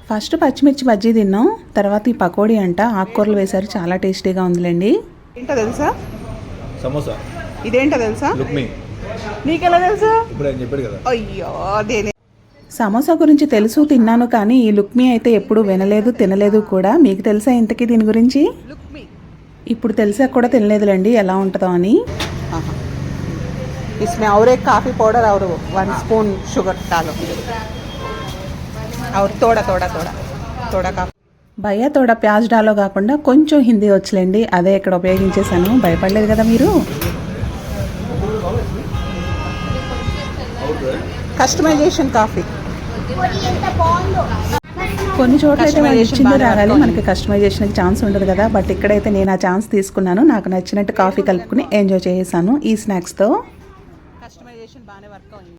First పచ్చిమిర్చి బజ్జీ తిన్నాం, తర్వాత ఈ పకోడీ అంట ఆకుకూరలు వేశారు, చాలా టేస్టీగా ఉందిలేండి. ఏంటో తెలుసా సమోసా, ఇదేంటో తెలుసా? నీకెలా తెలుసా? అయ్యో అదేనే. సమోసా గురించి తెలుసు, తిన్నాను, కానీ ఈ లుక్మీ అయితే ఎప్పుడు వినలేదు తినలేదు కూడా. మీకు తెలుసా ఇంతకీ దీని గురించి? ఇప్పుడు తెలిసాక కూడా తినలేదులేండి ఎలా ఉంటుందో అని. इसमें और एक काफ़ी पाउडर और 1 स्पून शुगर डालो और थोड़ा थोड़ा थोड़ा थोड़ा काफ़ी భయ్యా తోడా ప్యాజ్ డాలో కాకుండా కొంచెం హిందీ వచ్చలేండి, అదే ఇక్కడ ఉపయోగించేసాను. భయపడలేదు కదా మీరు? కస్టమైజేషన్ కాఫీ కొన్ని చోట్ల అయితే వాళ్ళు ఇచ్చింది రాగాలి, మనకి కస్టమైజేషన్కి ఛాన్స్ ఉండదు కదా. బట్ ఇక్కడైతే నేను ఆ ఛాన్స్ తీసుకున్నాను, నాకు నచ్చినట్టు కాఫీ కలుపుకుని ఎంజాయ్ చేసాను ఈ స్నాక్స్తో. కస్టమైజేషన్ బాగానే వర్క్ అయింది.